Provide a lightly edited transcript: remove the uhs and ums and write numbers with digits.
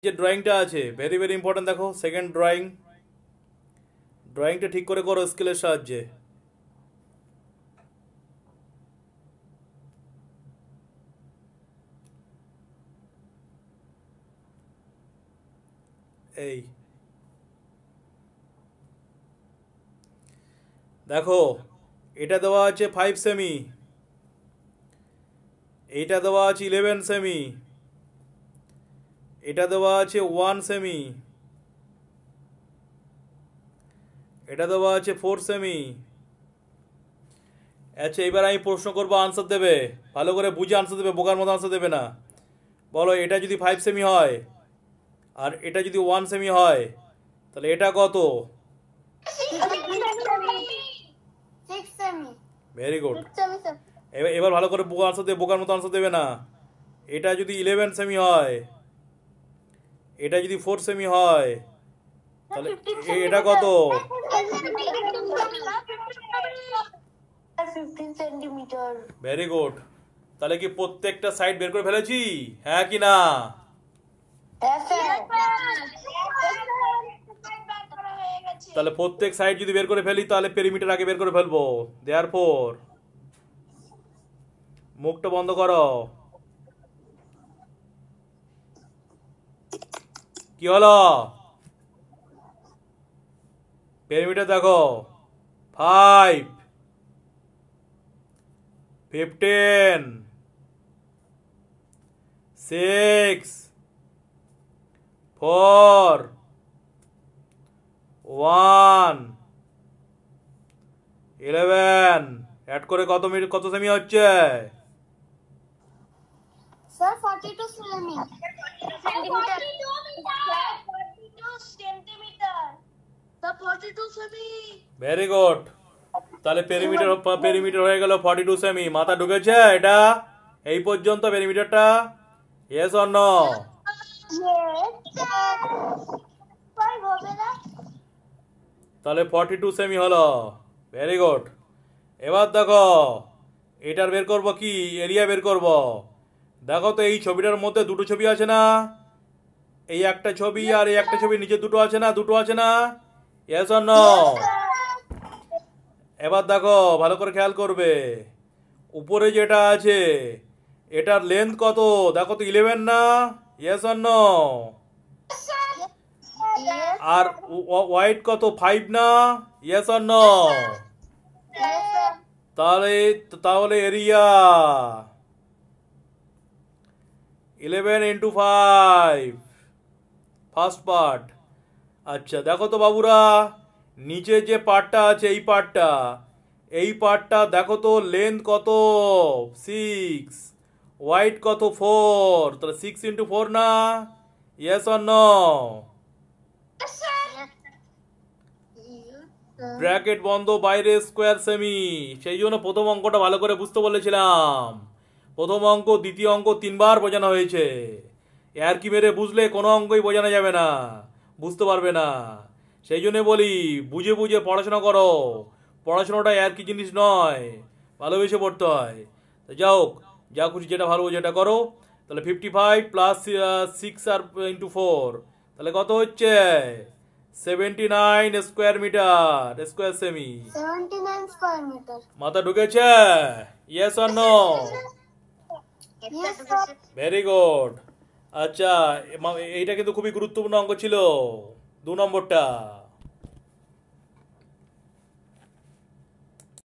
যে ড্রয়িংটা আছে ভেরি ভেরি ইম্পর্টেন্ট। দেখো সেকেন্ড ড্রয়িংটা ঠিক করে করো স্কেলের সাহায্যে। এই দেখো, এটা দেওয়া আছে 5 সেমি, এইটা দেওয়া আছে 11 সেমি, এটা দেওয়া আছে 1 সেমি, এটা দেওয়া আছে 4 সেমি। আচ্ছা এবার আমি প্রশ্ন করবো, আনসার দেবে, ভালো করে বুঝে আনসার দেবে, বোকার মতো আনসার দেবে না। বলো এটা যদি 5 সেমি হয় আর এটা যদি 1 সেমি হয় তাহলে এটা কত? Very good. এবার এবার ভালো করে বোকা আনসার দেবে, বোকার মতো আনসার দেবে না। এটা যদি 11 সেমি হয়, এটা যদি 4 সেমি হয় তাহলে এটা কত? 15 সেন্টিমিটার। Very good. তাহলে কি প্রত্যেকটা সাইড বের করে ফেলেছি, হ্যাঁ কি না? তাহলে প্রত্যেক সাইড যদি বের করে ফেলি তাহলে পেরিমিটার আগে বের করে ফেলবো। দেয়ারফর মুখটা বন্ধ করো। কি হলো? পেরিমিটার দেখো, 5, 15, 6, 4, 1, 11। অ্যাড করে কত সেমি হচ্ছে? Sir 42 semi. Very good. তাহলে পেরিমিটার হয়ে গেল 42 সেমি। মাথা ঢুকেছে এটা এই পর্যন্ত পেরিমিটারটা? Yes or no? তাহলে 42 সেমি হলো। Very good. এবার দেখো এটার বের করব কি, এরিয়া বের করব। দেখো তো এই ছবিটার মধ্যে দুটো ছবি আছে না? এই একটা ছবি আর এই একটা ছবি, নিচে দুটো আছে না? দুটো আছে না? Yes or no? এবার দেখো ভালো করে খেয়াল করবে, উপরে যেটা আছে এটার লেন্থ কত? দেখো তো 11 না? Yes or no? আর ওয়াইড কত? 5 না? Yes or no? তাহলে তাহলে এরিয়া 11 × 5, ফার্স্ট পার্ট। আচ্ছা দেখো তো বাবুরা, নিচে যে পার্টটা আছে এই পার্টটা দেখো তো লেন্থ কত? 6, ওয়াইড কত? 4, তাহলে 6 × 4 না? Yes or no? ব্র্যাকেট বন্ধ, বাইরে স্কোয়ার সেমি। সেই জন্য প্রথম অঙ্কটা ভালো করে বুঝতে বলেছিলাম। প্রথম অঙ্ক দ্বিতীয় অঙ্ক 3বার বোঝানো হয়েছে। আর কি মেরে বুঝলে কোনো অঙ্কই বোঝানো যাবে না, বুঝতে পারবে না। সেই জন্য বলি বুঝে বুঝে পড়াশোনা করো। পড়াশোনাটা আর কি জিনিস নয়, ভালোবেসে পড়তে হয়। তো যাই হোক, যা খুশি যেটা ভালো যেটা করো। তাহলে 55 প্লাস 6 আর × 4 তাহলে কত হচ্ছে? 79 স্কোয়ার সেমি। 79 square metre. মাথা ঢুকেছে? Yes or no? Very good. আচ্ছা এইটা কিন্তু খুবই গুরুত্বপূর্ণ অঙ্ক ছিল, 2 নম্বরটা।